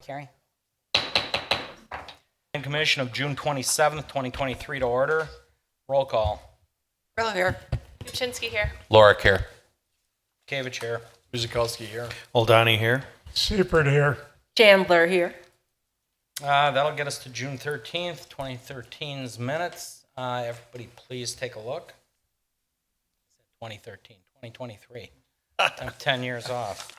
Carrie. Planning Commission of June 27th, 2023 to order. Roll call. Grillo here. Kuczynski here. Lorick here. Kavich here. Guzikowski here. Oldani here. Seifert here. Chandler here. That'll get us to June 13th, 2013's minutes. Everybody please take a look. 2013, 2023. I'm 10 years off.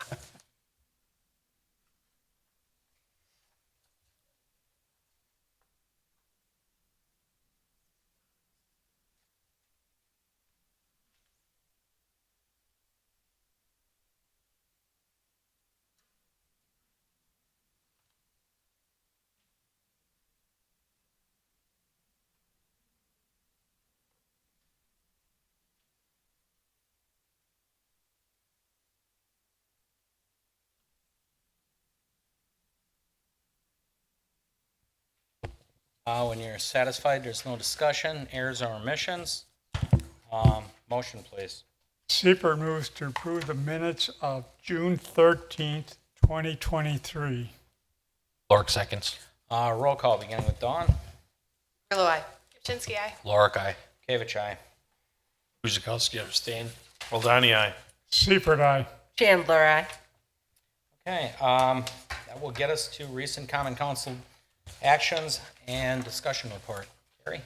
When you're satisfied, there's no discussion, errors or omissions. Motion, please. Seifert moves to approve the minutes of June 13th, 2023. Lorick seconds. Roll call, beginning with Dawn. Grillo, aye. Kuczynski, aye. Lorick, aye. Kavich, aye. Guzikowski abstain. Oldani, aye. Seifert, aye. Chandler, aye. Okay, that will get us to recent Common Council actions and discussion report. Carrie?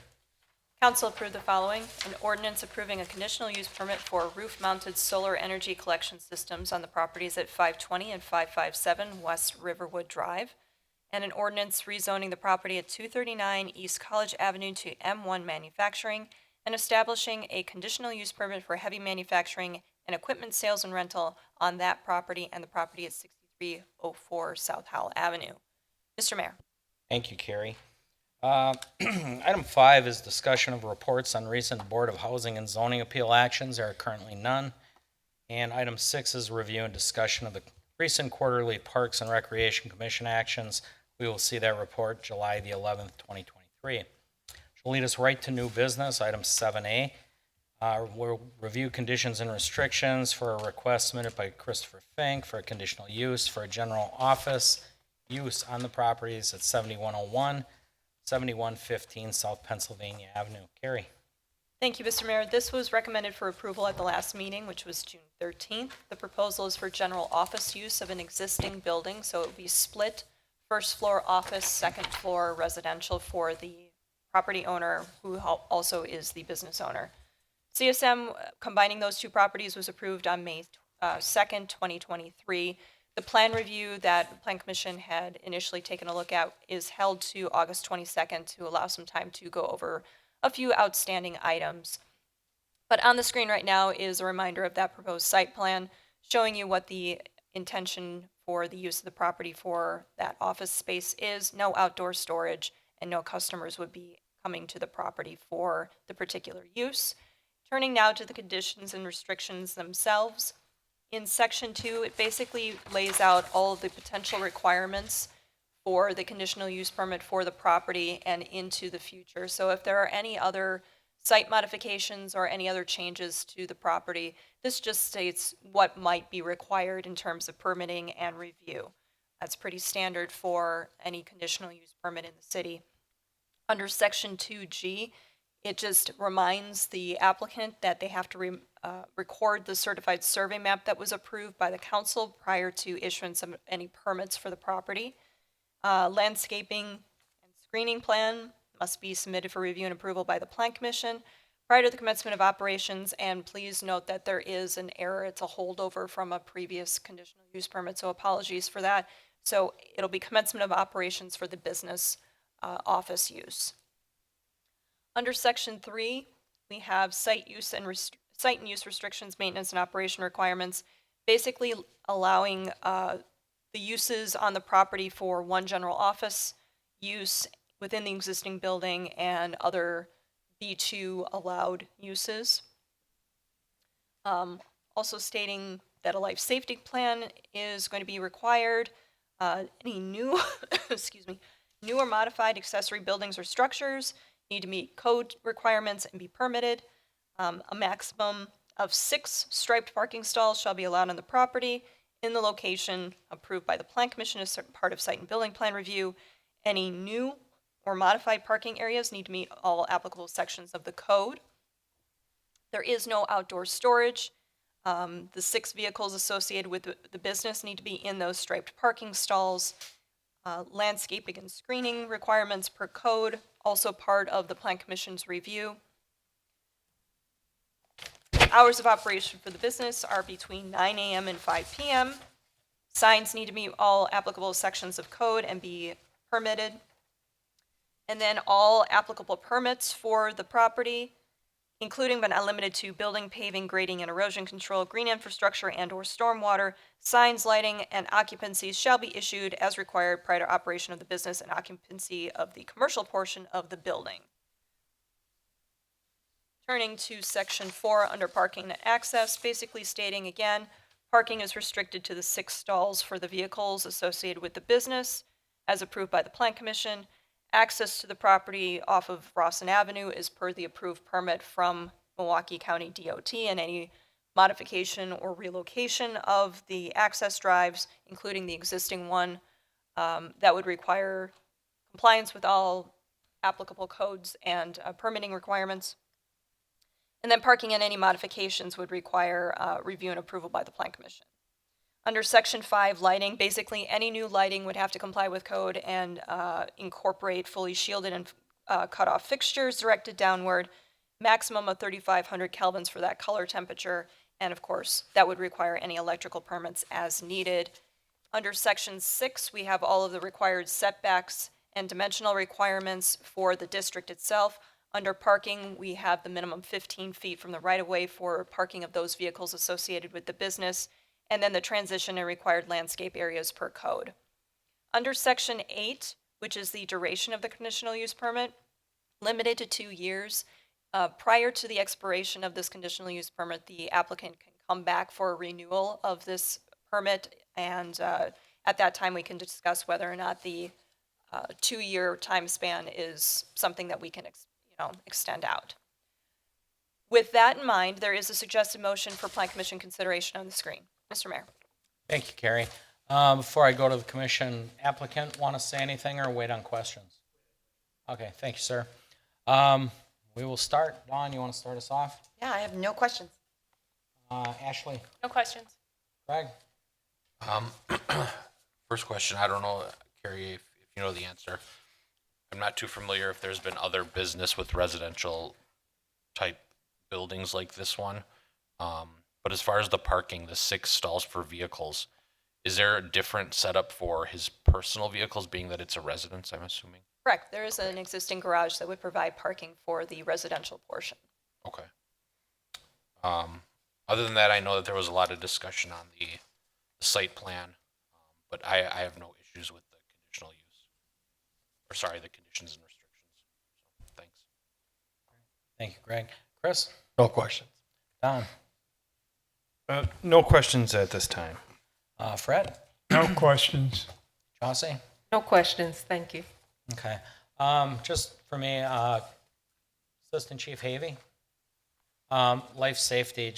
Council approved the following: an ordinance approving a conditional use permit for roof-mounted solar energy collection systems on the properties at 520 and 557 West Riverwood Drive, and an ordinance rezoning the property at 239 East College Avenue to M1 Manufacturing and establishing a conditional use permit for heavy manufacturing and equipment sales and rental on that property and the property at 6304 South Howell Avenue. Mr. Mayor. Thank you, Carrie. Item 5 is discussion of reports on recent Board of Housing and Zoning Appeal actions. There are currently none. And item 6 is review and discussion of the recent quarterly Parks and Recreation Commission actions. We will see that report July the 11th, 2023. Which will lead us right to new business, item 7A. We'll review conditions and restrictions for a request submitted by Christopher Fink for a conditional use for a general office use on the properties at 7101, 7115 South Pennsylvania Avenue. Carrie? Thank you, Mr. Mayor. This was recommended for approval at the last meeting, which was June 13th. The proposal is for general office use of an existing building, so it would be split, first floor office, second floor residential for the property owner, who also is the business owner. CSM combining those two properties was approved on May 2nd, 2023. The plan review that the Plan Commission had initially taken a look at is held to August 22nd to allow some time to go over a few outstanding items. But on the screen right now is a reminder of that proposed site plan, showing you what the intention for the use of the property for that office space is. No outdoor storage, and no customers would be coming to the property for the particular use. Turning now to the conditions and restrictions themselves. In section 2, it basically lays out all of the potential requirements for the conditional use permit for the property and into the future. So if there are any other site modifications or any other changes to the property, this just states what might be required in terms of permitting and review. That's pretty standard for any conditional use permit in the city. Under section 2G, it just reminds the applicant that they have to record the certified survey map that was approved by the council prior to issuance of any permits for the property. Landscaping and screening plan must be submitted for review and approval by the Plan Commission prior to the commencement of operations. And please note that there is an error. It's a holdover from a previous conditional use permit, so apologies for that. So it'll be commencement of operations for the business office use. Under section 3, we have site and use restrictions, maintenance and operation requirements, basically allowing the uses on the property for one general office use within the existing building and other B2 allowed uses. Also stating that a life safety plan is going to be required. Any new, new or modified accessory buildings or structures need to meet code requirements and be permitted. A maximum of 6 striped parking stalls shall be allowed on the property, in the location approved by the Plan Commission as part of site and building plan review. Any new or modified parking areas need to meet all applicable sections of the code. There is no outdoor storage. The 6 vehicles associated with the business need to be in those striped parking stalls. Landscaping and screening requirements per code, also part of the Plan Commission's review. Hours of operation for the business are between 9 a.m. and 5 p.m. Signs need to meet all applicable sections of code and be permitted. And then all applicable permits for the property, including but not limited to building, paving, grading, and erosion control, green infrastructure and/or stormwater, signs, lighting, and occupancies shall be issued as required prior to operation of the business and occupancy of the commercial portion of the building. Turning to section 4 under parking and access, basically stating again, parking is restricted to the 6 stalls for the vehicles associated with the business as approved by the Plan Commission. Access to the property off of Rawson Avenue is per the approved permit from Milwaukee County DOT, and any modification or relocation of the access drives, including the existing one, that would require compliance with all applicable codes and permitting requirements. And then parking and any modifications would require review and approval by the Plan Commission. Under section 5, lighting, basically any new lighting would have to comply with code and incorporate fully shielded and cut-off fixtures directed downward, maximum of 3,500 kelvins for that color temperature, and of course, that would require any electrical permits as needed. Under section 6, we have all of the required setbacks and dimensional requirements for the district itself. Under parking, we have the minimum 15 feet from the right-of-way for parking of those vehicles associated with the business, and then the transition and required landscape areas per code. Under section 8, which is the duration of the conditional use permit, limited to 2 years. Prior to the expiration of this conditional use permit, the applicant can come back for a renewal of this permit, and at that time we can discuss whether or not the 2-year time span is something that we can extend out. With that in mind, there is a suggested motion for Plan Commission consideration on the screen. Mr. Mayor. Thank you, Carrie. Before I go to the commission, applicant want to say anything or wait on questions? Okay, thank you, sir. We will start. Dawn, you want to start us off? Yeah, I have no questions. Ashley? No questions. Greg? First question, I don't know, Carrie, if you know the answer. I'm not too familiar if there's been other business with residential type buildings like this one. But as far as the parking, the 6 stalls for vehicles, is there a different setup for his personal vehicles, being that it's a residence, I'm assuming? Correct. There is an existing garage that would provide parking for the residential portion. Okay. Other than that, I know that there was a lot of discussion on the site plan, but I have no issues with the conditional use. Or sorry, the conditions and restrictions. So, thanks. Thank you, Greg. Chris? No questions. Don? No questions at this time. Fred? No questions. Chauncey? No questions, thank you. Okay. Just for me, Assistant Chief Havey, life safety,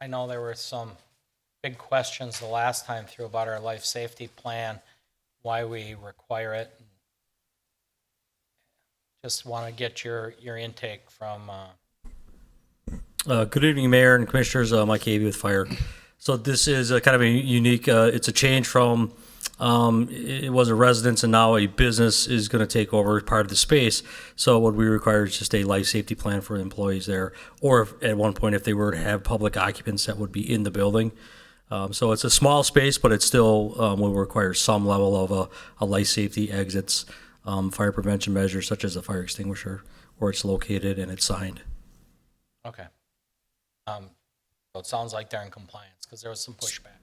I know there were some big questions the last time through about our life safety plan, why we require it. Just want to get your intake from, Good evening, Mayor and Commissioners. Mike Havey with Fire. So this is a kind of a unique, it's a change from, it was a residence and now a business is going to take over part of the space. So what we require is just a life safety plan for employees there, or if, at one point, if they were to have public occupants that would be in the building. So it's a small space, but it still will require some level of a life safety exits, fire prevention measures such as a fire extinguisher, where it's located and it's signed. okay. So it sounds like they're in compliance because there was some pushback.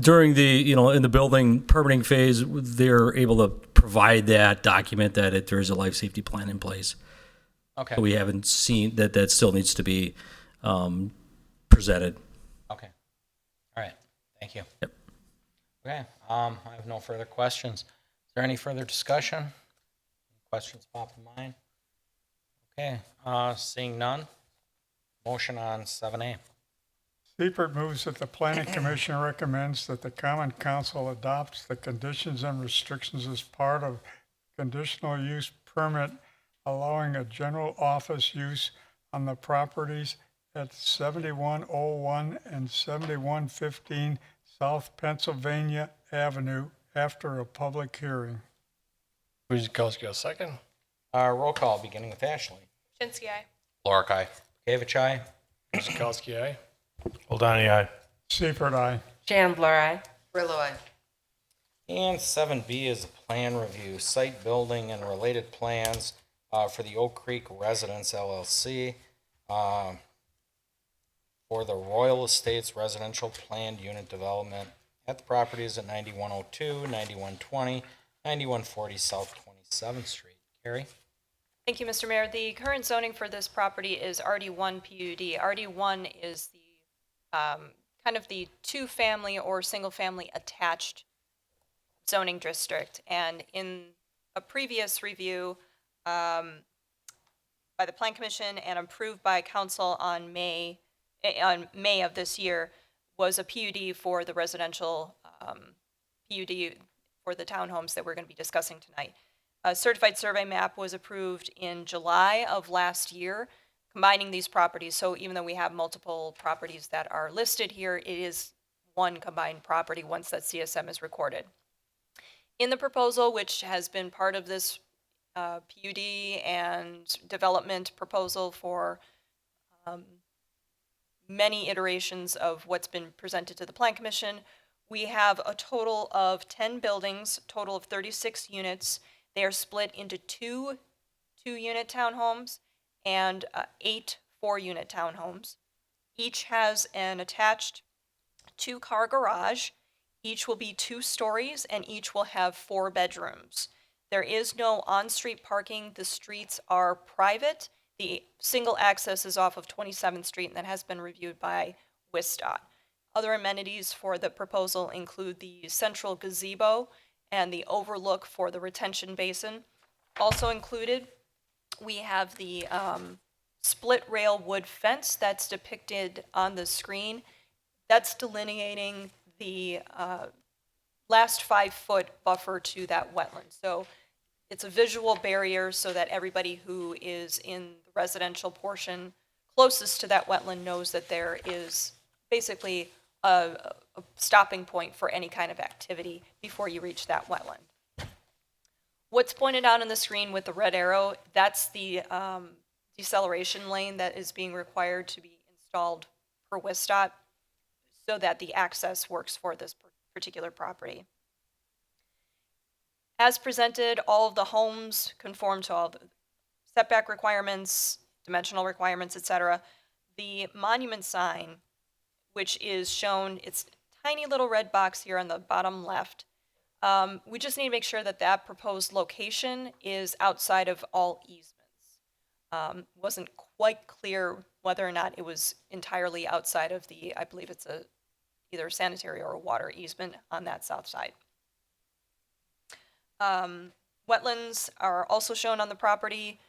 During the, in the building permitting phase, they're able to provide that document that there is a life safety plan in place. Okay. So we haven't seen that still needs to be presented. Okay. All right. Thank you. Yep. Okay. I have no further questions. Is there any further discussion? Questions pop in mind? Okay. Seeing none. Motion on 7A. Seifert moves that the Planning Commission recommends that the Common Council adopts the conditions and restrictions as part of conditional use permit allowing a general office use on the properties at 7101 and 7115 South Pennsylvania Avenue after a public hearing. Guzekowski, a second. Roll call, beginning with Ashley. Chinsky, aye. Lorik, aye. Gavich, aye. Guzekowski, aye. Oldani, aye. Seifert, aye. Chandler, aye. Grillo, aye. And 7B is a plan review, site building and related plans for the Oak Creek Residence LLC for the Royal Estates Residential Planned Unit Development at the properties at 9102, 9120, 9140 South 27th Street. Carrie? Thank you, Mr. Mayor. The current zoning for this property is RD1 PUD. RD1 is the kind of the two-family or single-family attached zoning district. And in a previous review by the Plan Commission and approved by Council on May of this year was a PUD for the residential PUD for the townhomes that we're going to be discussing tonight. A certified survey map was approved in July of last year, combining these properties. So even though we have multiple properties that are listed here, it is one combined property once that CSM is recorded. In the proposal, which has been part of this PUD and development proposal for many iterations of what's been presented to the Plan Commission, we have a total of 10 buildings, total of 36 units. They are split into two unit townhomes and 8 4-unit townhomes. Each has an attached 2-car garage. Each will be 2 stories and each will have 4 bedrooms. There is no on-street parking. The streets are private. The single access is off of 27th Street, and that has been reviewed by WISDOT. Other amenities for the proposal include the central gazebo and the overlook for the retention basin. Also included, we have the split rail wood fence that's depicted on the screen. That's delineating the last 5-foot buffer to that wetland. So it's a visual barrier so that everybody who is in the residential portion closest to that wetland knows that there is basically a stopping point for any kind of activity before you reach that wetland. What's pointed out on the screen with the red arrow, that's the deceleration lane that is being required to be installed per WISDOT so that the access works for this particular property. As presented, all of the homes conform to all the setback requirements, dimensional requirements, etc. The monument sign, which is shown, it's a tiny little red box here on the bottom left. We just need to make sure that that proposed location is outside of all easements. Wasn't quite clear whether or not it was entirely outside of the, I believe it's either a sanitary or a water easement on that south side. Wetlands are also shown on the property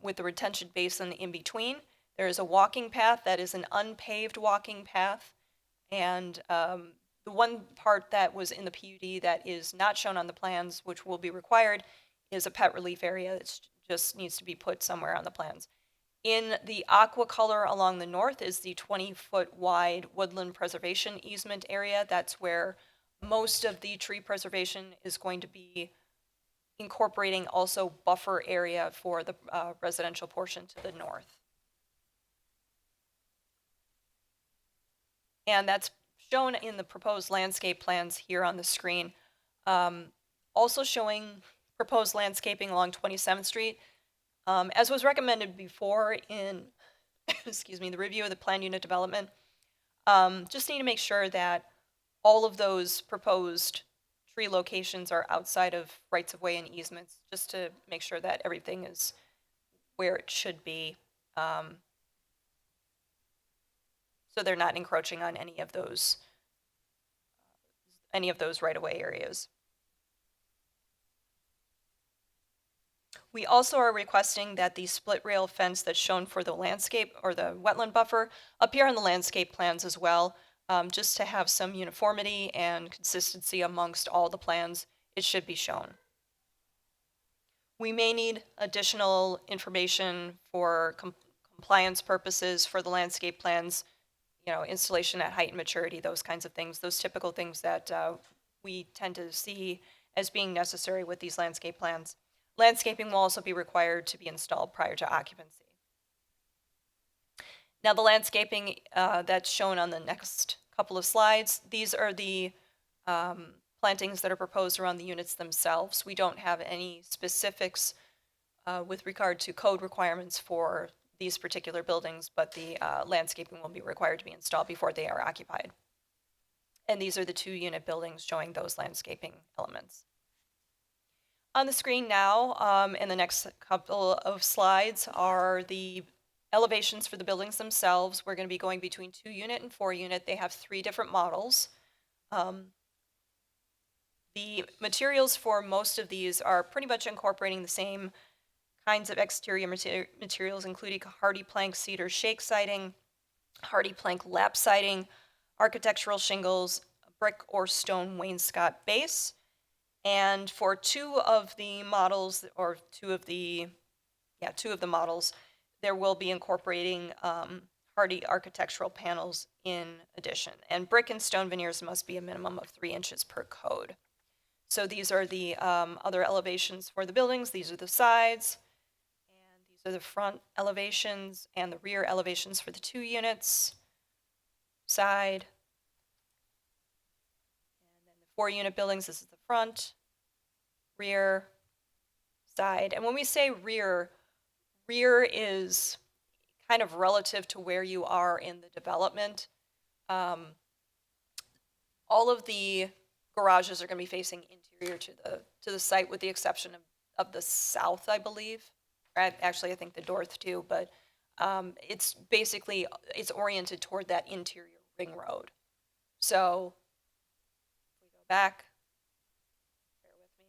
with the retention basin in between. There is a walking path that is an unpaved walking path, and the one part that was in the PUD that is not shown on the plans, which will be required, is a pet relief area that just needs to be put somewhere on the plans. In the aqua color along the north is the 20-foot wide woodland preservation easement area. That's where most of the tree preservation is going to be incorporating also buffer area for the residential portion to the north. And that's shown in the proposed landscape plans here on the screen. Also showing proposed landscaping along 27th Street. As was recommended before in excuse me, the review of the planned unit development, just need to make sure that all of those proposed tree locations are outside of rights-of-way and easements, just to make sure that everything is where it should be, so they're not encroaching on any of those right-of-way areas. We also are requesting that the split rail fence that's shown for the landscape or the wetland buffer appear on the landscape plans as well, just to have some uniformity and consistency amongst all the plans. It should be shown. We may need additional information for compliance purposes for the landscape plans, installation at height and maturity, those kinds of things, those typical things that we tend to see as being necessary with these landscape plans. Landscaping will also be required to be installed prior to occupancy. Now, the landscaping that's shown on the next couple of slides, these are the plantings that are proposed around the units themselves. We don't have any specifics with regard to code requirements for these particular buildings, but the landscaping will be required to be installed before they are occupied. And these are the 2-unit buildings showing those landscaping elements. On the screen now, in the next couple of slides, are the elevations for the buildings themselves. We're going to be going between 2-unit and 4-unit. They have 3 different models. The materials for most of these are pretty much incorporating the same kinds of exterior materials, including hardy plank cedar shake siding, hardy plank lap siding, architectural shingles, brick or stone wainscot base. And for 2 of the models, or 2 of the models, there will be incorporating hardy architectural panels in addition. And brick and stone veneers must be a minimum of 3 inches per code. So these are the other elevations for the buildings. These are the sides. And these are the front elevations and the rear elevations for the 2 units. Side. And then the 4-unit buildings, this is the front, rear, side. And when we say rear, rear is kind of relative to where you are in the development. All of the garages are going to be facing interior to the site, with the exception of the south, I believe. Actually, I think the north too, but it's basically, it's oriented toward that interior ring road. So if we go back, bear with me.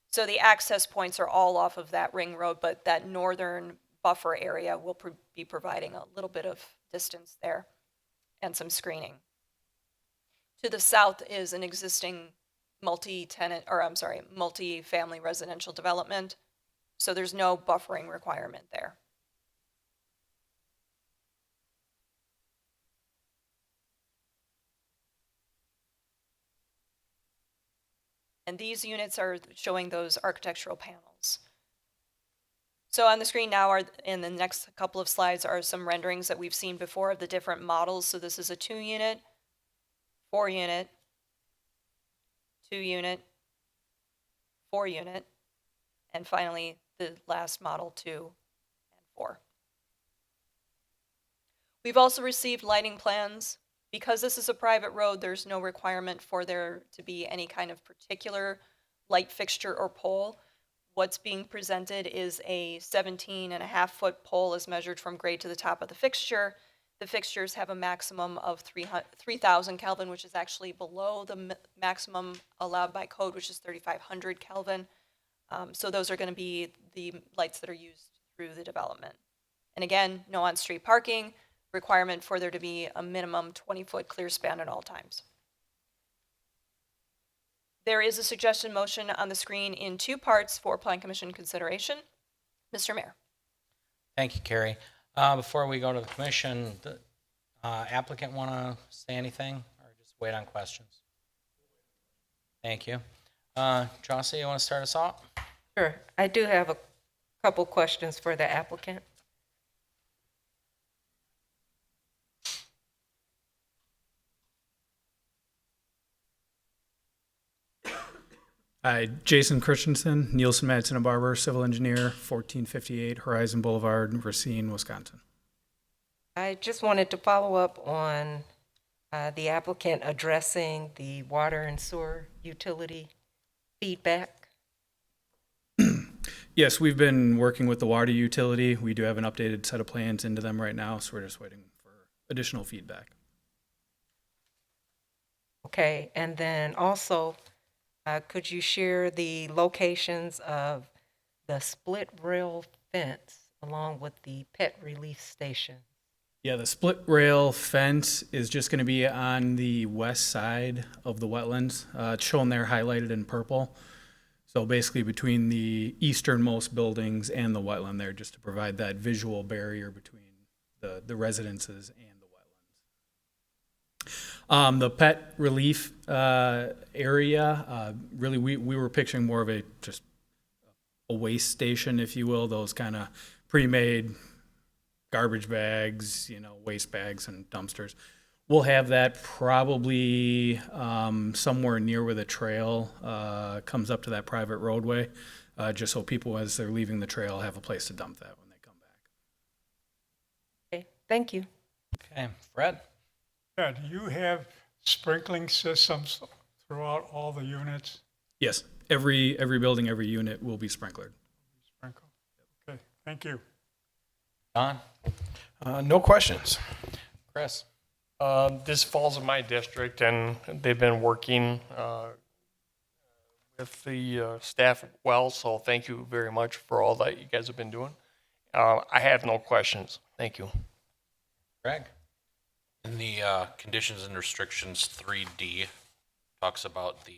So the access points are all off of that ring road, but that northern buffer area will be providing a little bit of distance there and some screening. To the south is an existing multi-family residential development, so there's no buffering requirement there. And these units are showing those architectural panels. So on the screen now, in the next couple of slides, are some renderings that we've seen before of the different models. So this is a 2-unit, 4-unit, 2-unit, 4-unit, and finally the last model 2 and 4. We've also received lighting plans. Because this is a private road, there's no requirement for there to be any kind of particular light fixture or pole. What's being presented is a 17.5-foot pole as measured from grade to the top of the fixture. The fixtures have a maximum of 3,000 Kelvin, which is actually below the maximum allowed by code, which is 3,500 Kelvin. So those are going to be the lights that are used through the development. And again, no on-street parking, requirement for there to be a minimum 20-foot clear span at all times. There is a suggestion motion on the screen in 2 parts for Plan Commission consideration. Mr. Mayor. Thank you, Carrie. Before we go to the commission, the applicant want to say anything or just wait on questions? Thank you. Jossie, you want to start us off? Sure. I do have a couple questions for the applicant. Hi, Jason Christensen, Nielsen Madsen and Barber, civil engineer, 1458 Horizon Boulevard, Racine, Wisconsin. I just wanted to follow up on the applicant addressing the water and sewer utility feedback. Yes, we've been working with the water utility. We do have an updated set of plans into them right now, so we're just waiting for additional feedback. Okay, and then also, could you share the locations of the split rail fence along with the pet relief station? Yeah, the split rail fence is just going to be on the west side of the wetlands. It's shown there highlighted in purple. So basically between the easternmost buildings and the wetland there, just to provide that visual barrier between the residences and the wetlands. The pet relief area, really, we were picturing more of a just a waste station, if you will, those kind of pre-made garbage bags, waste bags and dumpsters. We'll have that probably somewhere near where the trail comes up to that private roadway, just so people, as they're leaving the trail, have a place to dump that when they come back. Okay, thank you. Okay, Fred? Yeah, do you have sprinkling systems throughout all the units? Yes, every building, every unit will be sprinklered. Sprinkle. Okay, thank you. Don? No questions. Chris? This falls in my district, and they've been working with the staff well, so thank you very much for all that you guys have been doing. I have no questions. Thank you. Greg? In the conditions and restrictions 3D, talks about the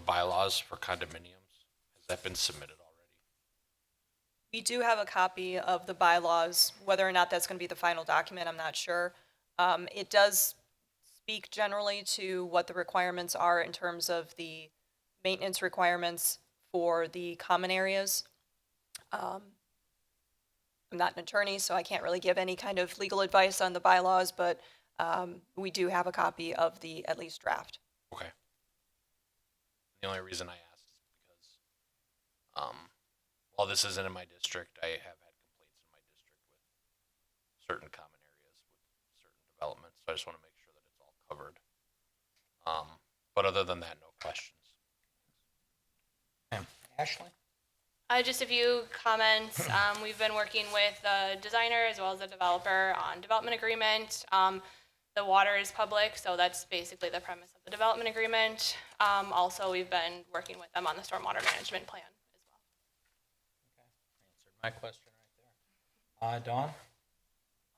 bylaws for condominiums. Has that been submitted already? We do have a copy of the bylaws. Whether or not that's going to be the final document, I'm not sure. It does speak generally to what the requirements are in terms of the maintenance requirements for the common areas. I'm not an attorney, so I can't really give any kind of legal advice on the bylaws, but we do have a copy of the at least draft. Okay. The only reason I asked is because while this isn't in my district, I have had complaints in my district with certain common areas with certain developments, so I just want to make sure that it's all covered. But other than that, no questions. Okay. Ashley? Just a few comments. We've been working with the designer as well as the developer on development agreement. The water is public, so that's basically the premise of the development agreement. Also, we've been working with them on the stormwater management plan as well. Answered my question right there.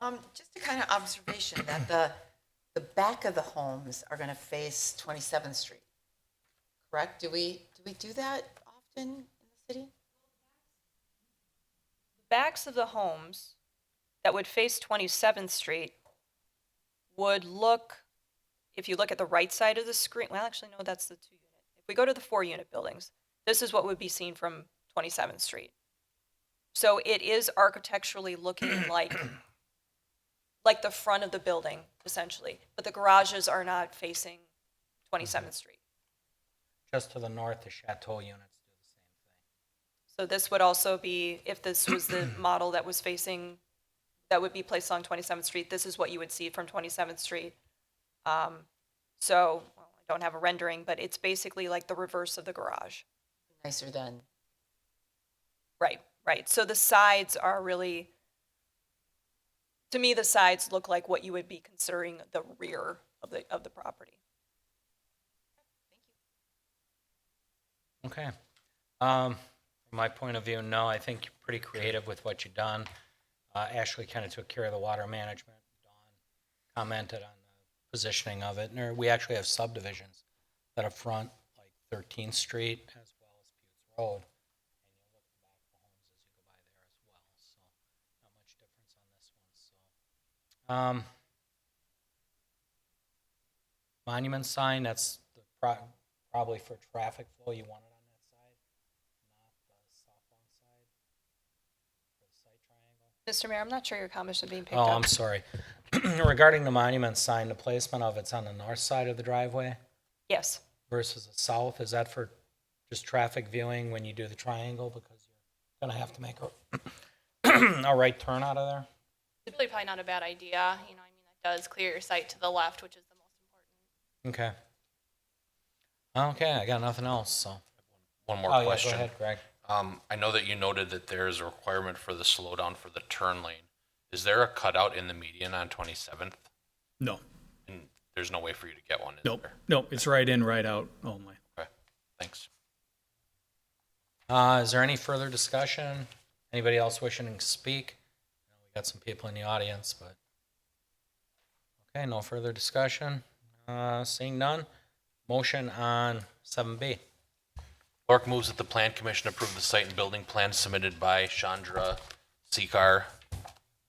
Dawn? Just a kind of observation that the back of the homes are going to face 27th Street, correct? Do we do that often in the city? Backs of the homes that would face 27th Street would look, if you look at the right side of the screen, well, actually, no, that's the 2-unit. If we go to the 4-unit buildings, this is what would be seen from 27th Street. So it is architecturally looking like the front of the building, essentially, but the garages are not facing 27th Street. Just to the north, the Chateau units do the same thing. So this would also be, if this was the model that was facing, that would be placed on 27th Street, this is what you would see from 27th Street. So, well, I don't have a rendering, but it's basically like the reverse of the garage. Nicer than, Right, right. So the sides are really, to me, the sides look like what you would be considering the rear of the property. Okay. From my point of view, no, I think you're pretty creative with what you've done. Ashley kind of took care of the water management. Dawn commented on the positioning of it. And we actually have subdivisions that are front, like 13th Street as well as Butts Road. And you'll look at the back of the homes as you go by there as well. So not much difference on this one. So monument sign, that's the probably for traffic flow. You want it on that side, not the southbound side for the site triangle. Mr. Mayor, I'm not sure your comments are being picked Oh, up. I'm sorry. Regarding the monument sign, the placement of it's on the north side of the driveway Yes. versus the south. Is that for just traffic viewing when you do the triangle? Because you're going to have to make a right turn out of there? It's really probably not a bad idea. It does clear your sight to the left, which is the most important. Okay. Okay, I got nothing else, so. One more Oh, question. yeah, go ahead, Greg. I know that you noted that there is a requirement for the slowdown for the turn lane. Is there a cutout in the median on 27th? No, And there's no way for you to get one, is nope, there? nope. It's right in, right out only. Okay, thanks. Is there any further discussion? Anybody else wishing to speak? We got some people in the audience, but. Okay, no further discussion. Seeing none. Motion on 7B. Lork moves that the Plan Commission approve the site and building plan submitted by Chandra Sekar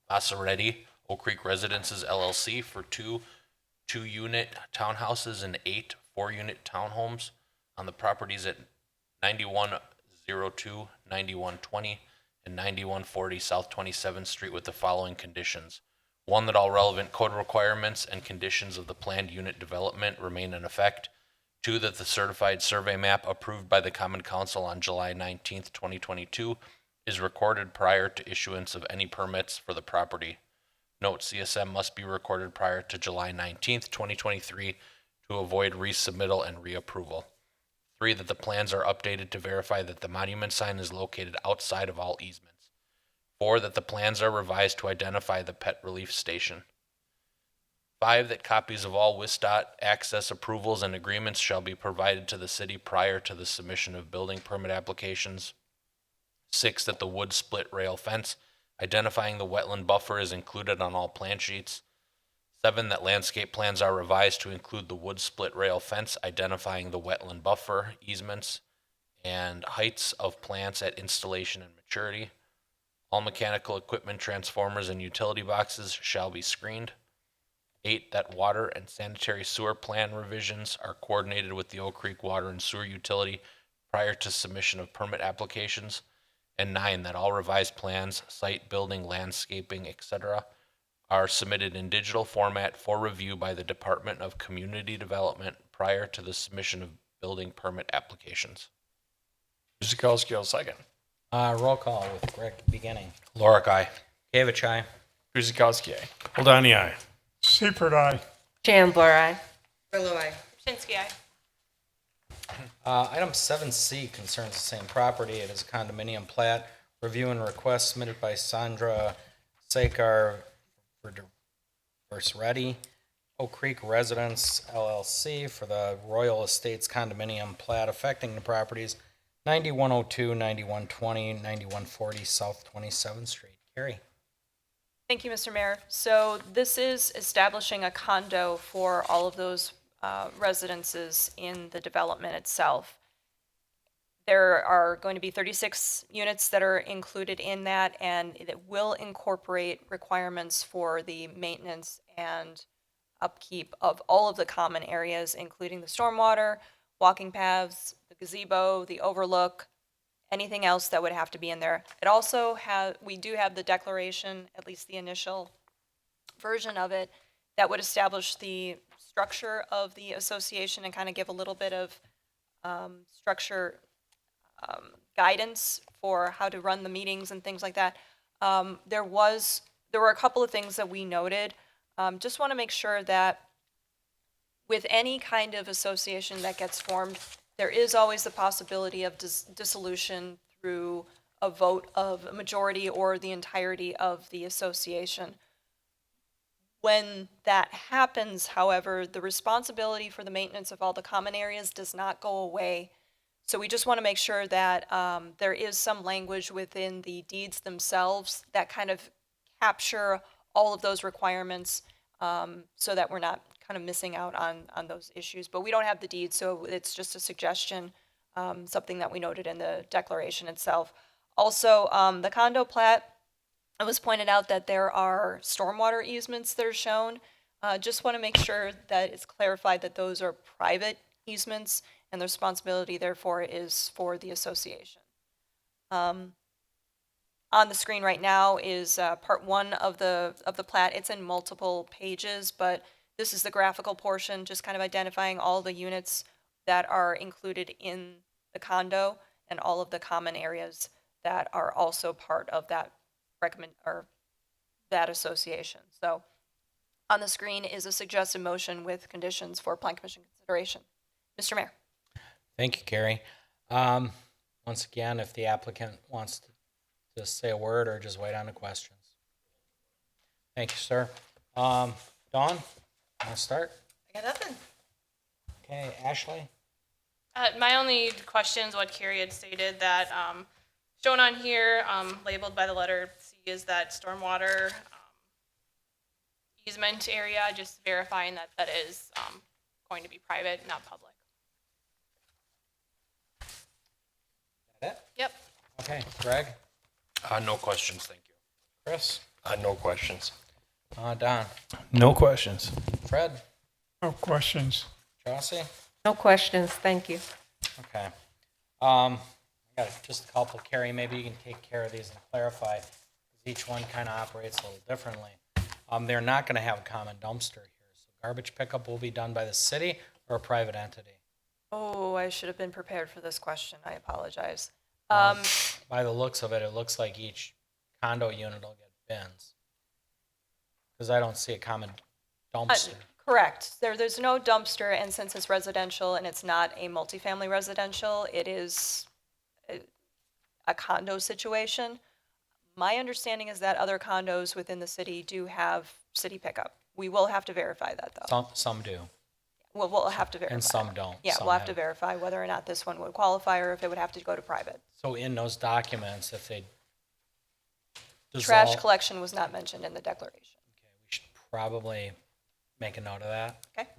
Masaretti, Oak Creek Residences LLC for two 2-unit townhouses and 8 4-unit townhomes on the properties at 9102, 9120, and 9140 South 27th Street with the following conditions. 1, that all relevant code requirements and conditions of the planned unit development remain in effect. 2, that the certified survey map approved by the Common Council on July 19th, 2022 is recorded prior to issuance of any permits for the property. Note, CSM must be recorded prior to July 19th, 2023 to avoid resubmittal and reapproval. 3, that the plans are updated to verify that the monument sign is located outside of all easements. 4, that the plans are revised to identify the pet relief station. 5, that copies of all WISDOT access approvals and agreements shall be provided to the city prior to the submission of building permit applications. 6, that the wood split rail fence identifying the wetland buffer is included on all plan sheets. 7, that landscape plans are revised to include the wood split rail fence identifying the wetland buffer, easements, and heights of plants at installation and maturity. All mechanical equipment, transformers, and utility boxes shall be screened. 8, that water and sanitary sewer plan revisions are coordinated with the Oak Creek Water and Sewer Utility prior to submission of permit applications. And 9, that all revised plans, site, building, landscaping, etc., are submitted in digital format for review by the Department of Community Development prior to the submission of building permit applications. Guzekowski will second. Roll call with Rick beginning. Lorick, aye. Gavich, aye. Guzekowski, aye. Hold aye. Seifert, aye. Chandler, aye. Krasinski, aye. Item 7C concerns the same property. It is a condominium plat. Review and request submitted by Sandra Sekar Versaretti, Oak Creek Residence LLC for the Royal Estates condominium plat affecting the properties 9102, 9120, 9140 South 27th Street. Carrie. Thank you, Mr. Mayor. So this is establishing a condo for all of those residences in the development itself. There are going to be 36 units that are included in that, and it will incorporate requirements for the maintenance and upkeep of all of the common areas, including the stormwater, walking paths, the gazebo, the overlook, anything else that would have to be in there. It also we do have the declaration, at least the initial version of it, that would establish the structure of the association and kind of give a little bit of structure guidance for how to run the meetings and things like that. There were a couple of things that we noted. Just want to make sure that with any kind of association that gets formed, there is always the possibility of dissolution through a vote of a majority or the entirety of the association. When that happens, however, the responsibility for the maintenance of all the common areas does not go away. So we just want to make sure that there is some language within the deeds themselves that kind of capture all of those requirements so that we're not kind of missing out on those issues. But we don't have the deed, so it's just a suggestion, something that we noted in the declaration itself. Also, the condo plat, it was pointed out that there are stormwater easements that are shown. Just want to make sure that it's clarified that those are private easements and the responsibility therefore is for the association. On the screen right now is part 1 of the plat. It's in multiple pages, but this is the graphical portion, just kind of identifying all the units that are included in the condo and all of the common areas that are also part of that that association. So on the screen is a suggested motion with conditions for Plan Commission consideration. Mr. Mayor. Thank you, Carrie. Once again, if the applicant wants to just say a word or just wait on the questions. Thank you, sir. Dawn, want to start? I got nothing. Okay, Ashley? My only question is what Carrie had stated, that shown on here, labeled by the letter C, is that stormwater easement area, just verifying that that is going to be private, not public. That it? Yep. Okay, Greg, No questions, thank you. Chris, No questions. Don, No questions. Fred, No questions. Chauncey? No questions, thank you. Okay. I got just a couple. Carrie, maybe you can take care of these and clarify, 'cause each one kind of operates a little differently. They're not going to have a common dumpster here, so garbage pickup will be done by the city or a private entity. Oh, I should have been prepared for this question. I apologize. By the looks of it, it looks like each condo unit will get bins. Because I don't see a common dumpster. Correct. There's no dumpster, and since it's residential and it's not a multifamily residential, it is a condo situation. My understanding is that other condos within the city do have city pickup. We will have to verify that, though. Some do, We'll have to verify. and some don't. Yeah, Some we'll have to verify whether or not this one would qualify or if it would have to go to private. So in those documents, if they Trash dissolve, collection was not mentioned in the declaration. okay, we should probably make a note of that. Okay?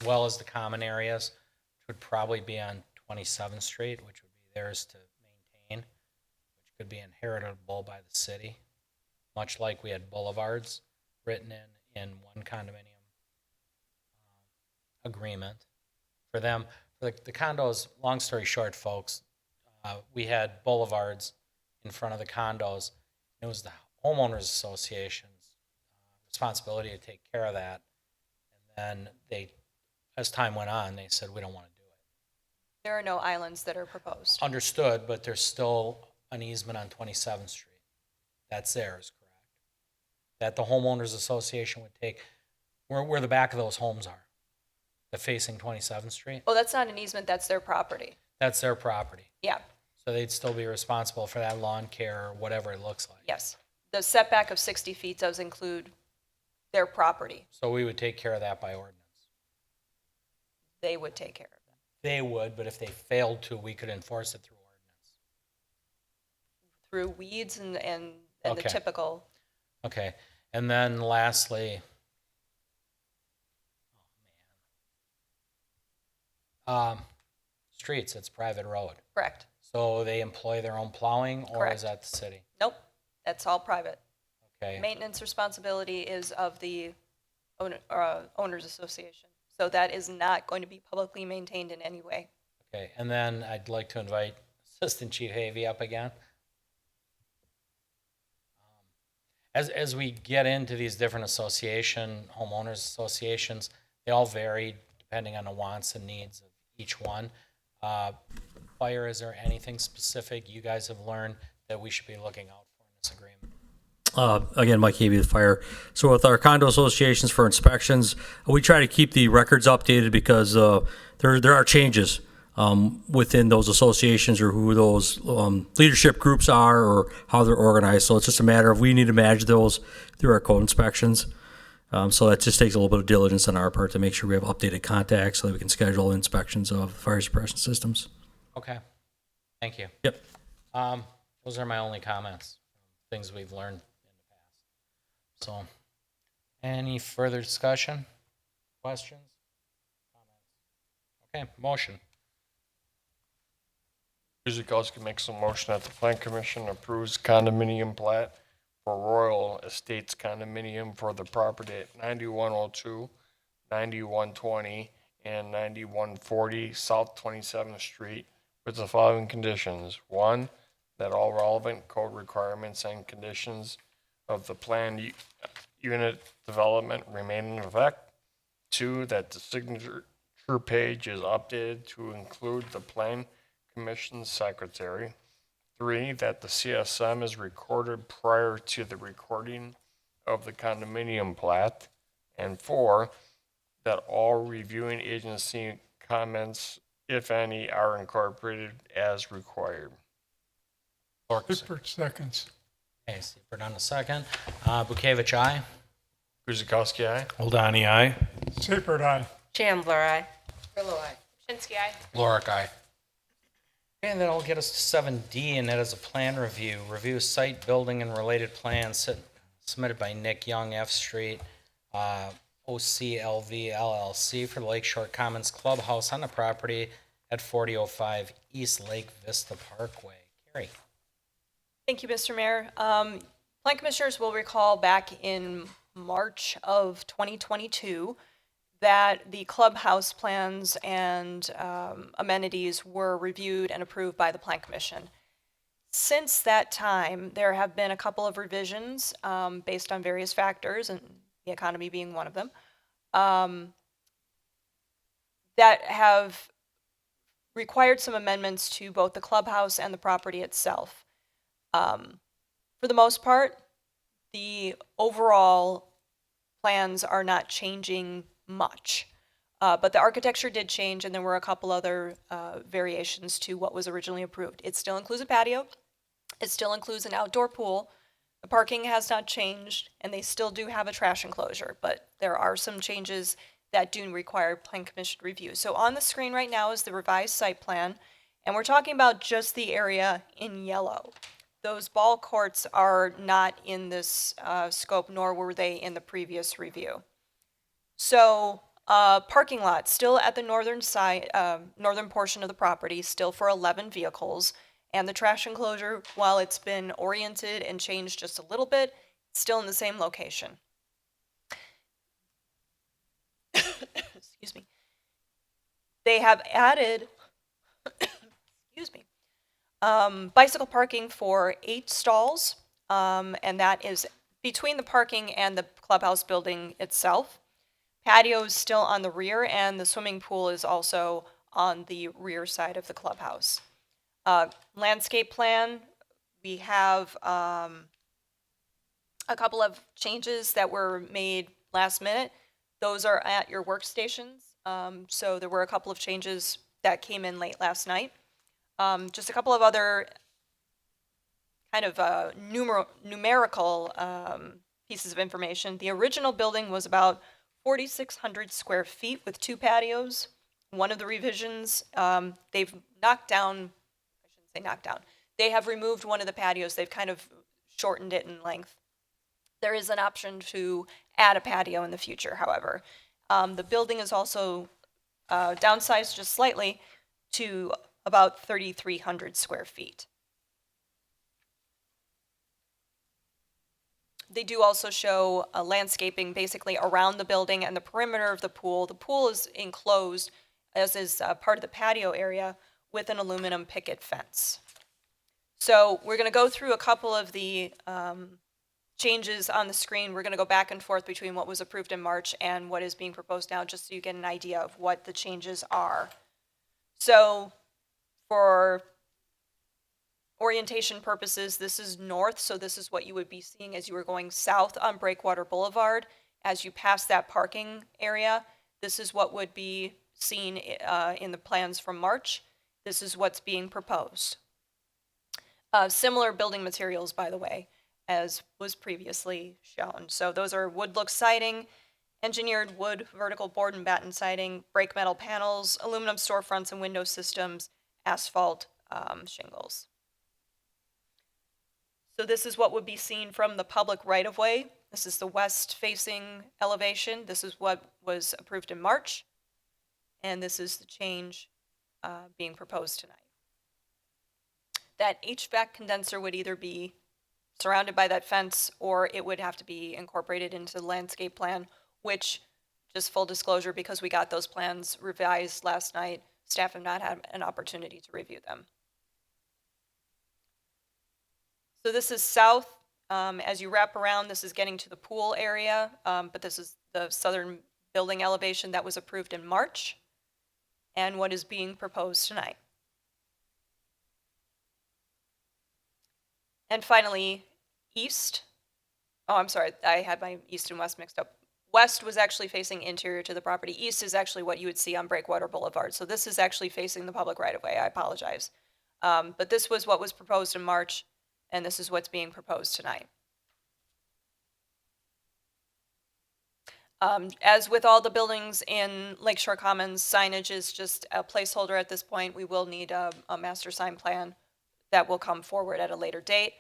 As well as the common areas, which would probably be on 27th Street, which would be theirs to maintain, which could be inheritable by the city, much like we had boulevards written in one condominium agreement for them. For the condos, long story short, folks, we had boulevards in front of the condos. It was the homeowners association's responsibility to take care of that. And then they, as time went on, they said, we don't want to do it. There are no islands that are proposed. Understood, but there's still an easement on 27th Street. That's theirs, correct? That the homeowners association would take, where the back of those homes are, the facing 27th Street. Oh, that's not an easement, that's their property. That's their property. Yeah, So they'd still be responsible for that lawn care or whatever it looks like. yes. The setback of 60 feet does include their property. So we would take care of that by ordinance. They would take care of that. They would, but if they failed to, we could enforce it through ordinance. Through weeds and the Okay. typical. Okay, and then lastly, streets, it's private road. Correct. So they employ their own plowing, or is Correct. that the city? Nope, that's all private. Okay, Maintenance responsibility is of the owners association. So that is not going to be publicly maintained in any way. okay, and then I'd like to invite Assistant Chief Havey up again. As we get into these different homeowners associations, they all vary depending on the wants and needs of each one. Fire, is there anything specific you guys have learned that we should be looking out for in this agreement? Again, Mike Havey with Fire. So with our condo associations for inspections, we try to keep the records updated because there are changes within those associations or who those leadership groups are or how they're organized. So it's just a matter of we need to manage those through our code inspections. So that just takes a little bit of diligence on our part to make sure we have updated contacts so that we can schedule inspections of fire suppression systems. Okay, thank you. Yep. Those are my only comments, things we've learned in the past. So, any further discussion, questions, comments? Okay, motion. Guzekowski makes a motion that the Plan Commission approves condominium plat for Royal Estates condominium for the property at 9102, 9120, and 9140 South 27th Street with the following conditions. 1, that all relevant code requirements and conditions of the planned unit development remain in effect. 2, that the signature page is updated to include the Plan Commission Secretary. 3, that the CSM is recorded prior to the recording of the condominium plat. And 4, that all reviewing agency comments, if any, are incorporated as required. Seifert seconds. Okay, Seifert on the second. Bukevich, aye. Guzekowski, aye. Oldani, aye. Seifert, aye. Chandler, aye. Pillow eye. Shinsky, aye. Lorick, aye. And that'll get us to 7D, and that is a plan review. Review site, building, and related plans submitted by Nick Young, F Street, OCLV LLC for the Lake Shore Commons Clubhouse on the property at 4005 East Lake Vista Parkway. Carrie. Thank you, Mr. Mayor. Plan commissioners will recall back in March of 2022 that the clubhouse plans and amenities were reviewed and approved by the Plan Commission. Since that time, there have been a couple of revisions based on various factors, and the economy being one of them, that have required some amendments to both the clubhouse and the property itself. For the most part, the overall plans are not changing much. But the architecture did change, and there were a couple other variations to what was originally approved. It still includes a patio. It still includes an outdoor pool. The parking has not changed, and they still do have a trash enclosure, but there are some changes that do require Plan Commission review. So on the screen right now is the revised site plan, and we're talking about just the area in yellow. Those ball courts are not in this scope, nor were they in the previous review. So parking lot, still at the northern side, northern portion of the property, still for 11 vehicles. And the trash enclosure, while it's been oriented and changed just a little bit, it's still in the same location. Excuse me. They have added, excuse me, bicycle parking for 8 stalls, and that is between the parking and the clubhouse building itself. Patio is still on the rear, and the swimming pool is also on the rear side of the clubhouse. Landscape plan, we have a couple of changes that were made last minute. Those are at your workstations. So there were a couple of changes that came in late last night. Just a couple of other kind of numerical pieces of information. The original building was about 4,600 square feet with 2 patios. One of the revisions, they've knocked down, I shouldn't say knocked down, they have removed one of the patios. They've kind of shortened it in length. There is an option to add a patio in the future, however. The building is also downsized just slightly to about 3,300 square feet. They do also show landscaping basically around the building and the perimeter of the pool. The pool is enclosed, as is part of the patio area, with an aluminum picket fence. So we're going to go through a couple of the changes on the screen. We're going to go back and forth between what was approved in March and what is being proposed now, just so you get an idea of what the changes are. So for orientation purposes, this is north, so this is what you would be seeing as you were going south on Breakwater Boulevard. As you pass that parking area, this is what would be seen in the plans from March. This is what's being proposed. Similar building materials, by the way, as was previously shown. So those are wood look siding, engineered wood vertical board and batten siding, brake metal panels, aluminum storefronts and window systems, asphalt shingles. So this is what would be seen from the public right-of-way. This is the west-facing elevation. This is what was approved in March. And this is the change being proposed tonight. That HVAC condenser would either be surrounded by that fence, or it would have to be incorporated into the landscape plan, which, just full disclosure, because we got those plans revised last night, staff have not had an opportunity to review them. So this is south. As you wrap around, this is getting to the pool area, but this is the southern building elevation that was approved in March and what is being proposed tonight. And finally, east. Oh, I'm sorry, I had my east and west mixed up. West was actually facing interior to the property. East is actually what you would see on Breakwater Boulevard. So this is actually facing the public right-of-way. I apologize. But this was what was proposed in March, and this is what's being proposed tonight. As with all the buildings in Lakeshore Commons, signage is just a placeholder at this point. We will need a master sign plan that will come forward at a later date.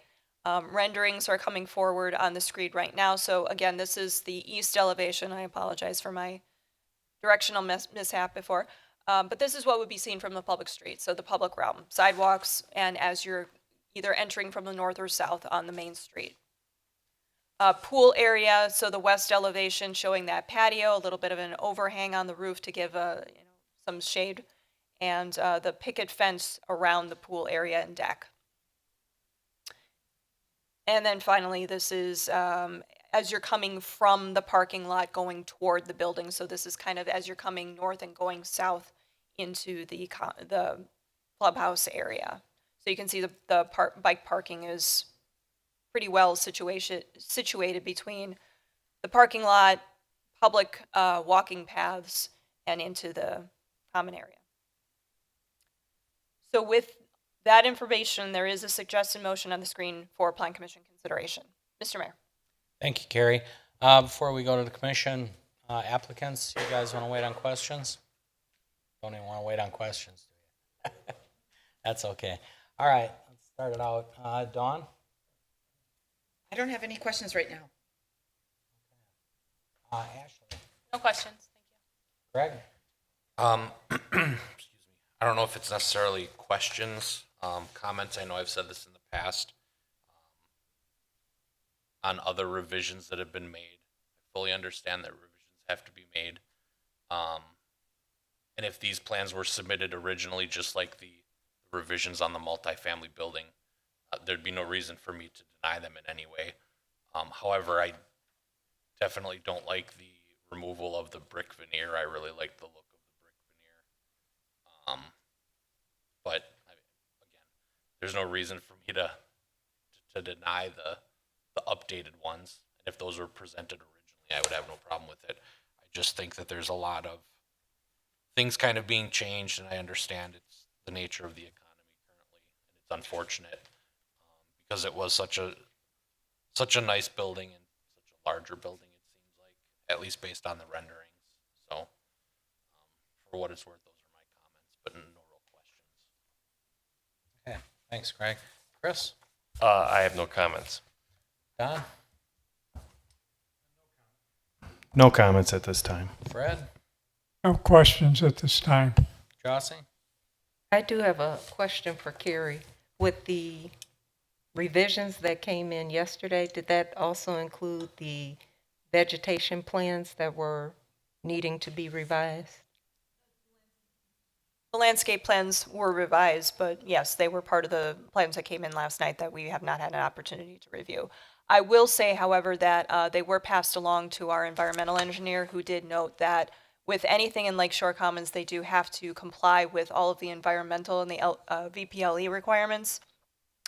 Renderings are coming forward on the screen right now. So again, this is the east elevation. I apologize for my directional mishap before. But this is what would be seen from the public street. So the public realm, sidewalks, and as you're either entering from the north or south on the main street. Pool area, so the west elevation showing that patio, a little bit of an overhang on the roof to give some shade, and the picket fence around the pool area and deck. And then finally, this is as you're coming from the parking lot going toward the building. So this is kind of as you're coming north and going south into the clubhouse area. So you can see the bike parking is pretty well situated between the parking lot, public walking paths, and into the common area. So with that information, there is a suggested motion on the screen for Plan Commission consideration. Mr. Mayor. Thank you, Carrie. Before we go to the commission, applicants, you guys want to wait on questions? Don't even want to wait on questions, do you? That's okay. All right, let's start it out. Dawn? I don't have any questions right now. Ashley? No questions. Thank you. Greg? Excuse me. I don't know if it's necessarily questions, comments. I know I've said this in the past on other revisions that have been made. I fully understand that revisions have to be made. And if these plans were submitted originally, just like the revisions on the multifamily building, there'd be no reason for me to deny them in any way. However, I definitely don't like the removal of the brick veneer. I really like the look of the brick veneer. But again, there's no reason for me to deny the updated ones. And if those were presented originally, I would have no problem with it. I just think that there's a lot of things kind of being changed, and I understand it's the nature of the economy currently, and it's unfortunate because it was such a nice building and such a larger building, it seems like, at least based on the renderings. So for what it's worth, those are my comments, but no real questions. Okay, thanks, Greg. Chris? I have no comments. Don? No comments at this time. Fred? No questions at this time. Jossie? I do have a question for Carrie. With the revisions that came in yesterday, did that also include the vegetation plans that were needing to be revised? The landscape plans were revised, but yes, they were part of the plans that came in last night that we have not had an opportunity to review. I will say, however, that they were passed along to our environmental engineer, who did note that with anything in Lakeshore Commons, they do have to comply with all of the environmental and the VPLE requirements,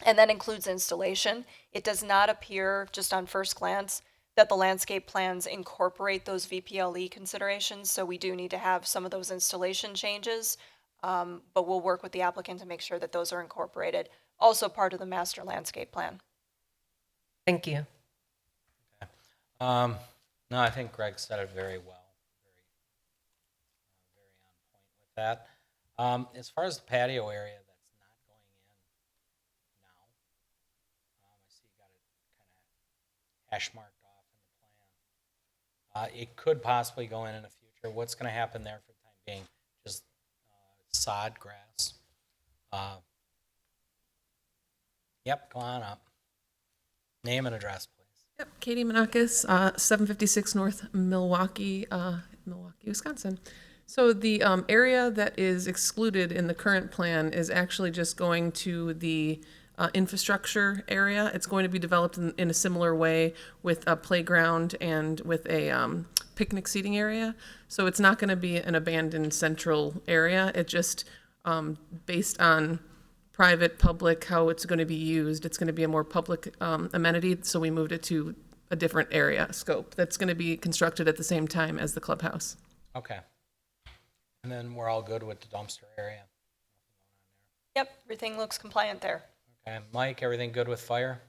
and that includes installation. It does not appear, just on first glance, that the landscape plans incorporate those VPLE considerations, so we do need to have some of those installation changes, but we'll work with the applicant to make sure that those are incorporated. Also part of the master landscape plan. Thank you. No, I think Greg said it very well. Very on point with that. As far as the patio area that's not going in now, I see you got it kind of hash marked off in the plan. It could possibly go in the future. What's going to happen there for the time being? Just sod, grass. Yep, go on up. Name and address, please. Yep, Katie Menakis, 756 North Milwaukee, Wisconsin. So the area that is excluded in the current plan is actually just going to the infrastructure area. It's going to be developed in a similar way with a playground and with a picnic seating area. So it's not going to be an abandoned central area. It just, based on private, public, how it's going to be used, it's going to be a more public amenity. So we moved it to a different area scope that's going to be constructed at the same time as the clubhouse. Okay. And then we're all good with the dumpster area? Yep, everything looks compliant there. Okay, Mike, everything good with fire?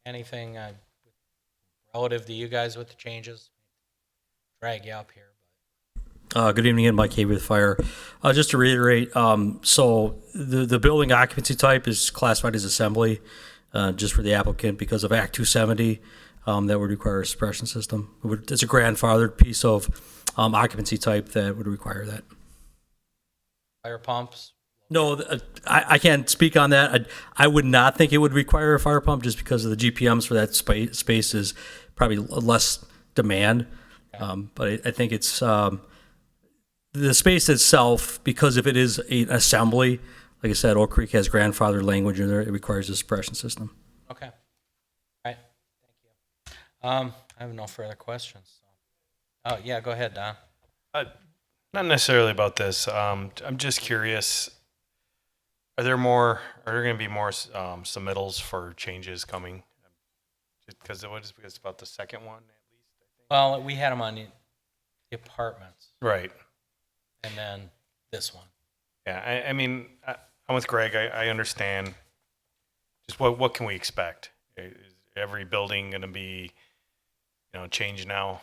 Anything relative to you guys with the changes? drag you up here. Good evening, again, Mike Havey with Fire. Just to reiterate, so the building occupancy type is classified as assembly, just for the applicant because of Act 270, that would require a suppression system. It's a grandfathered piece of occupancy type that would require that. Fire pumps, No, I can't speak on that. I would not think it would require a fire pump just because of the GPMs for that space is probably less demand. But I think it's the space itself, because if it is an assembly, like I said, Oak Creek has grandfathered language in there. It requires a suppression system. okay. All right, thank you. I have no further questions. Oh, yeah, go ahead, Don. Not necessarily about this. I'm just curious. Are there going to be more submittals for changes coming? Because it's about the second one at least, I think. Well, we had them on the apartments, Right. and then this one. Yeah. I mean, I'm with Greg. I understand. Just what can we expect? Is every building going to be, changed now?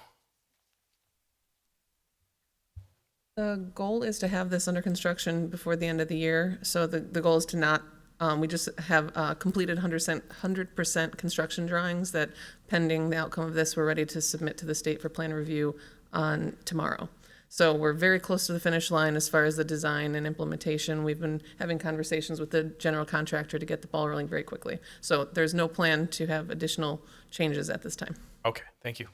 The goal is to have this under construction before the end of the year. So the goal is to not, we just have completed 100% construction drawings that pending the outcome of this, we're ready to submit to the state for plan review on tomorrow. So we're very close to the finish line as far as the design and implementation. We've been having conversations with the general contractor to get the ball rolling very quickly. So there's no plan to have additional changes at this time. Okay. Thank you.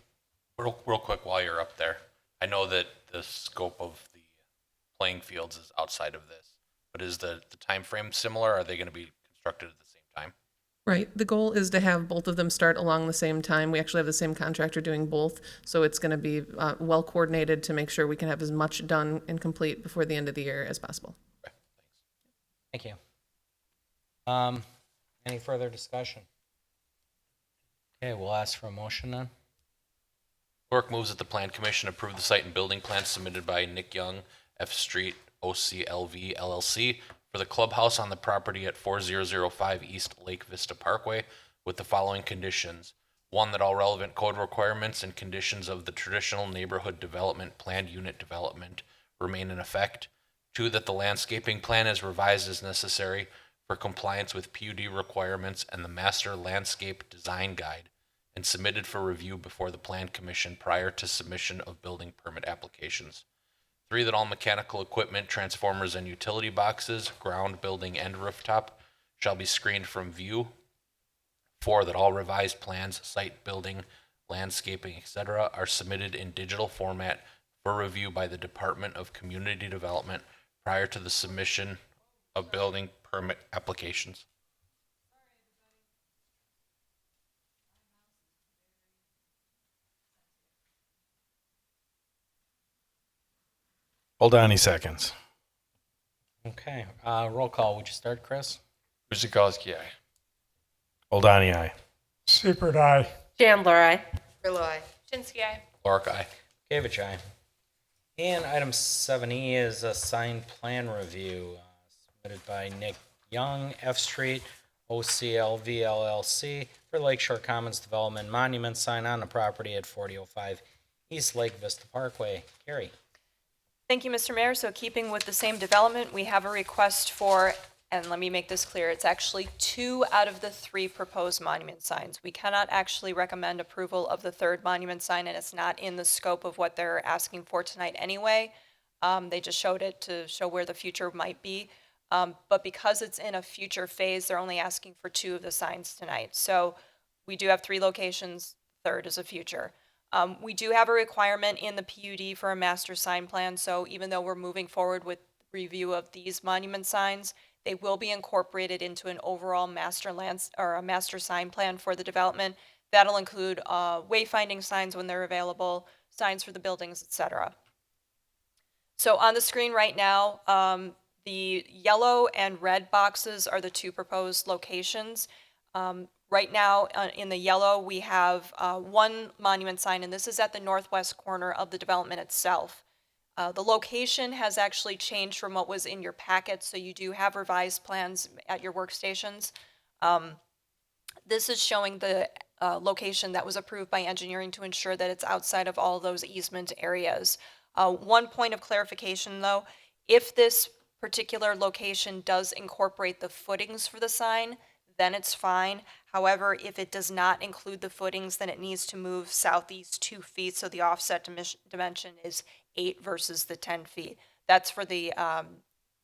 Real quick while you're up there, I know that the scope of the playing fields is outside of this, but is the time frame similar? Are they going to be constructed at the same time? Right. The goal is to have both of them start along the same time. We actually have the same contractor doing both. So it's going to be well coordinated to make sure we can have as much done and complete before the end of the year as possible. Okay, thanks. Thank you. Any further discussion? Okay, we'll ask for a motion then. Clerk moves that the Plan Commission approve the site and building plan submitted by Nick Young, F Street, OCLV LLC, for the clubhouse on the property at 4005 East Lake Vista Parkway with the following conditions. One, that all relevant code requirements and conditions of the traditional neighborhood development planned unit development remain in effect. Two, that the landscaping plan is revised as necessary for compliance with PUD requirements and the master landscape design guide and submitted for review before the Plan Commission prior to submission of building permit applications. Three, that all mechanical equipment, transformers, and utility boxes, ground, building, and rooftop shall be screened from view. Four, that all revised plans, site building, landscaping, etc., are submitted in digital format for review by the Department of Community Development prior to the submission of building permit applications. Hold on any seconds. Okay, roll call. Would you start, Chris? Guzikowski, aye. Hold on, aye. Seibert, aye. Chandler, aye. Grillo, aye. Chinsky, aye. Clark, aye. Gavich, aye. And item 7E is a signed plan review submitted by Nick Young, F Street, OCLV LLC, for Lakeshore Commons Development Monument sign on the property at 4005 East Lake Vista Parkway. Carrie? Thank you, Mr. Mayor. So keeping with the same development, we have a request for, and let me make this clear, it's actually 2 out of the 3 proposed monument signs. We cannot actually recommend approval of the 3rd monument sign, and it's not in the scope of what they're asking for tonight anyway. They just showed it to show where the future might be. But because it's in a future phase, they're only asking for 2 of the signs tonight. So we do have 3 locations, 3rd is a future. We do have a requirement in the PUD for a master sign plan, so even though we're moving forward with review of these monument signs, they will be incorporated into an overall master sign plan for the development. That'll include wayfinding signs when they're available, signs for the buildings, etc. So on the screen right now, the yellow and red boxes are the 2 proposed locations. Right now, in the yellow, we have 1 monument sign, and this is at the northwest corner of the development itself. The location has actually changed from what was in your packet, so you do have revised plans at your workstations. This is showing the location that was approved by engineering to ensure that it's outside of all those easement areas. One point of clarification, though, if this particular location does incorporate the footings for the sign, then it's fine. However, if it does not include the footings, then it needs to move southeast 2 feet, so the offset dimension is 8 versus the 10 feet. That's for the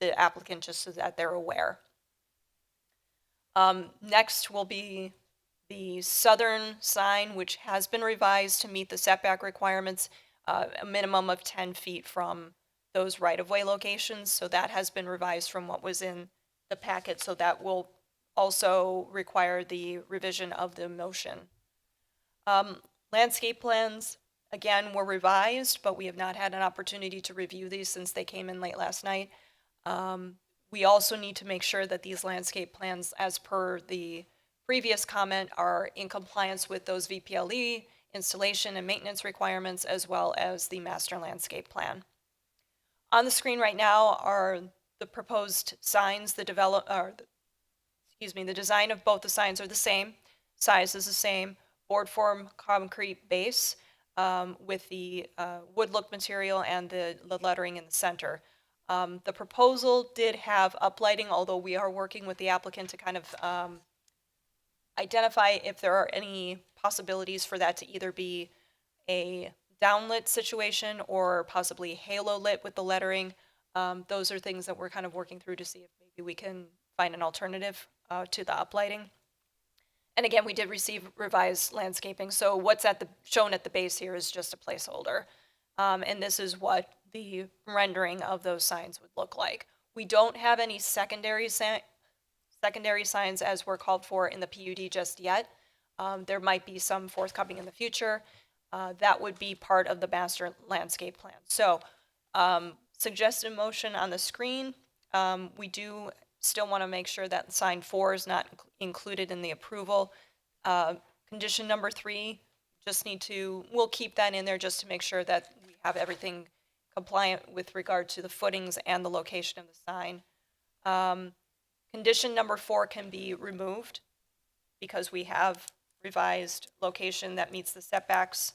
applicant, just so that they're aware. Next will be the southern sign, which has been revised to meet the setback requirements, a minimum of 10 feet from those right-of-way locations. So that has been revised from what was in the packet, so that will also require the revision of the motion. Landscape plans, again, were revised, but we have not had an opportunity to review these since they came in late last night. We also need to make sure that these landscape plans, as per the previous comment, are in compliance with those VPLE installation and maintenance requirements, as well as the master landscape plan. On the screen right now are the proposed signs. The design of both the signs are the same, size is the same, board form concrete base with the wood look material and the lettering in the center. The proposal did have uplighting, although we are working with the applicant to kind of identify if there are any possibilities for that to either be a downlit situation or possibly halo lit with the lettering. Those are things that we're kind of working through to see if maybe we can find an alternative to the uplighting. And again, we did receive revised landscaping, so what's shown at the base here is just a placeholder. And this is what the rendering of those signs would look like. We don't have any secondary signs as were called for in the PUD just yet. There might be some forthcoming in the future. That would be part of the master landscape plan. So, suggested motion on the screen. We do still want to make sure that sign 4 is not included in the approval. Condition number 3, we'll keep that in there just to make sure that we have everything compliant with regard to the footings and the location of the sign. Condition number 4 can be removed because we have revised location that meets the setbacks,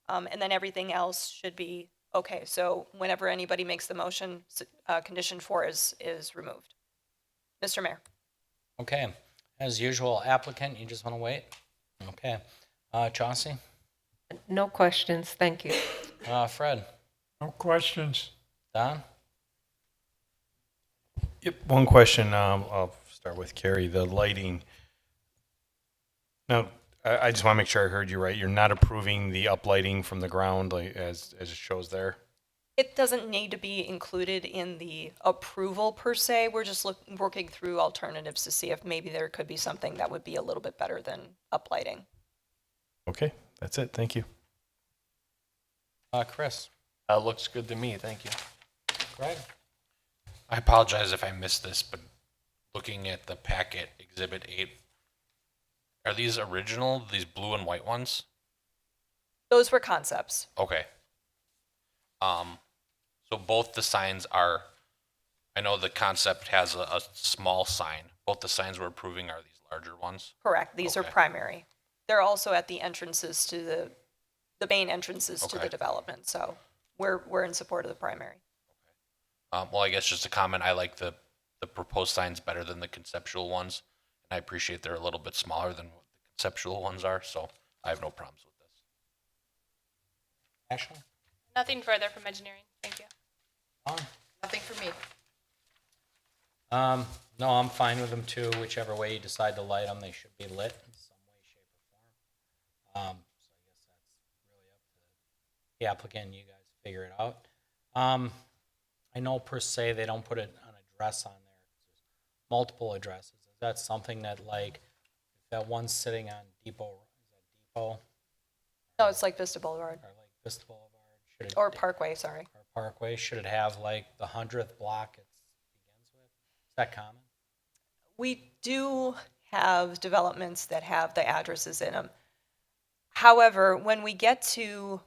and then everything else should be okay. So whenever anybody makes the motion, condition 4 is removed. Mr. Mayor. Okay. As usual, applicant, you just want to wait? Okay. Chauncey? No questions, thank you. Fred? No questions. Don? Yep, one question, I'll start with Carrie, the lighting. Now, I just want to make sure I heard you right. You're not approving the uplighting from the ground like as it shows there? It doesn't need to be included in the approval per se. We're just working through alternatives to see if maybe there could be something that would be a little bit better than uplighting. Okay, that's it, thank you. Chris? That looks good to me, thank you. Greg? I apologize if I missed this, but looking at the packet, Exhibit 8, are these original, these blue and white ones? Those were concepts. Okay. So both the signs are, I know the concept has a small sign. Both the signs we're approving are these larger ones? Correct. These are Okay. primary. They're also at the entrances to the main entrances to the Okay. development. So we're in support of the primary. Well, I guess just a comment, I like the proposed signs better than the conceptual ones. And I appreciate they're a little bit smaller than what the conceptual ones are, so I have no problems with this. Ashley? Nothing further from engineering. Thank you. Nothing for me. No, I'm fine with them too. Whichever way you decide to light them, they should be lit in some way, shape, or form. So I guess that's really up to the applicant. You guys figure it out. I know per se they don't put an address on there. There's multiple addresses. Is that something that like, if that one's sitting on Depot, is that Depot No, it's like Vista Boulevard or like Vista Boulevard? Should it, or Parkway, sorry. or Parkway? Should it have like the 100th block it begins with? Is that common? We do have developments that have the addresses in them. However, when we get to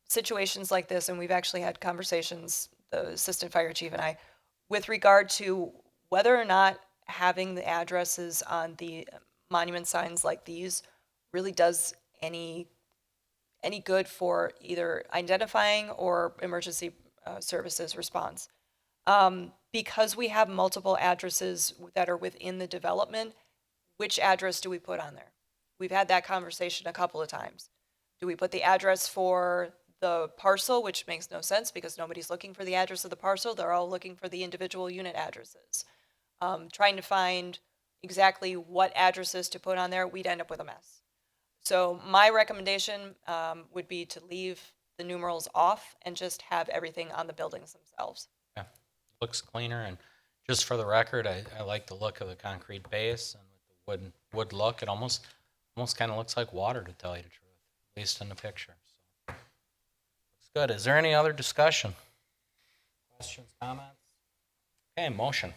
situations like this, and we've actually had conversations, the assistant fire chief and I, with regard to whether or not having the addresses on the monument signs like these really does any good for either identifying or emergency services response. Because we have multiple addresses that are within the development, which address do we put on there? We've had that conversation a couple of times. Do we put the address for the parcel, which makes no sense because nobody's looking for the address of the parcel. They're all looking for the individual unit addresses. Trying to find exactly what addresses to put on there, we'd end up with a mess. So my recommendation would be to leave the numerals off and just have everything on the buildings themselves. Yeah, looks cleaner, and just for the record, I like the look of the concrete base and with the wood look. It almost kind of looks like water, to tell you the truth, at least in the picture. So looks good. Is there any other discussion? Questions, comments? Okay, motion.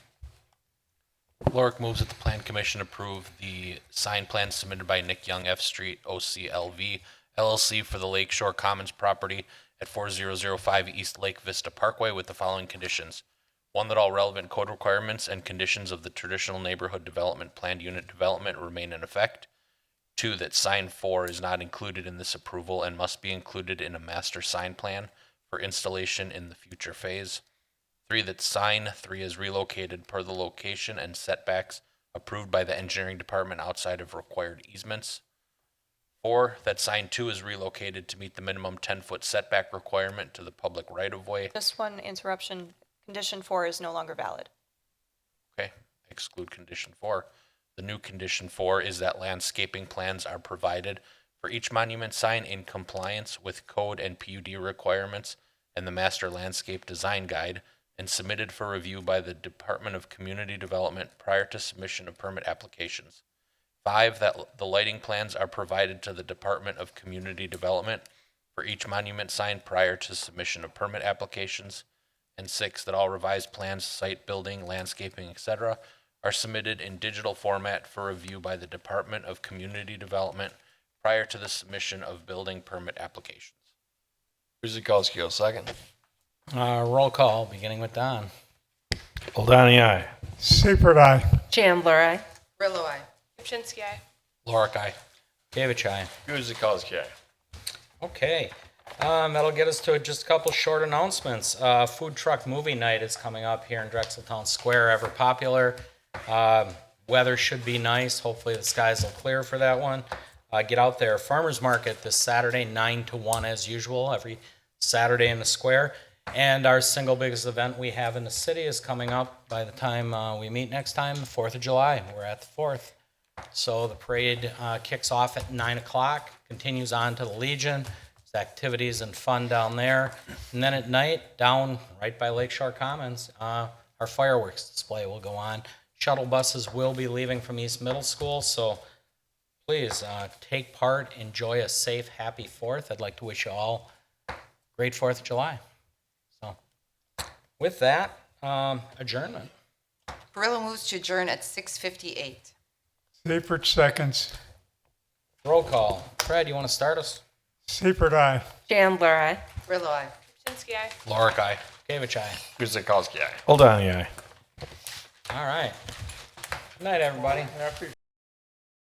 Lorick moves that the Plan Commission approve the sign plan submitted by Nick Young F Street OCLV LLC for the Lake Shore Commons property at 4005 East Lake Vista Parkway with the following conditions. One, that all relevant code requirements and conditions of the traditional neighborhood development planned unit development remain in effect. Two, that sign 4 is not included in this approval and must be included in a master sign plan for installation in the future phase. 3, that sign 3 is relocated per the location and setbacks approved by the engineering department outside of required easements. 4, that sign 2 is relocated to meet the minimum 10-foot setback requirement to the public right-of-way. Just one interruption. Condition 4 is no longer valid. Okay, exclude condition 4. The new condition 4 is that landscaping plans are provided for each monument sign in compliance with code and PUD requirements and the master landscape design guide, and submitted for review by the Department of Community Development prior to submission of permit applications. 5, that the lighting plans are provided to the Department of Community Development for each monument sign prior to submission of permit applications. And 6, that all revised plans, site building, landscaping, etc., are submitted in digital format for review by the Department of Community Development prior to the submission of building permit applications. Guzekowski, will second. Roll call, beginning with Don. Oldani, aye. Seifert, aye. Chandler, aye. Grillo, aye. Ripchinsky, aye. Lorick, aye. Gavich, aye. Guzekowski, aye. Okay, that'll get us to just a couple short announcements. Food truck movie night is coming up here in Drexeltown Square, ever popular. Weather should be nice. Hopefully the skies will clear for that one. Get out there. Farmers Market this Saturday, 9 to 1 as usual, every Saturday in the square. And our single biggest event we have in the city is coming up by the time we meet next time, the 4th of July. We're at the 4th. So the parade kicks off at 9 o'clock, continues on to the Legion. There's activities and fun down there. And then at night, down right by Lakeshore Commons, our fireworks display will go on. Shuttle buses will be leaving from East Middle School, so please take part, enjoy a safe, happy 4th. I'd like to wish you all a great 4th of July. So with that, adjournment. Grillo moves to adjourn at 6:58. Seifert seconds. Roll call. Fred, you want to start us? Seifert, aye. Chandler, aye. Grillo, aye. Ripchinsky, aye. Lorick, aye. Gavich, aye. Guzekowski, aye. Oldani, aye. All right. Good night, everybody. Happy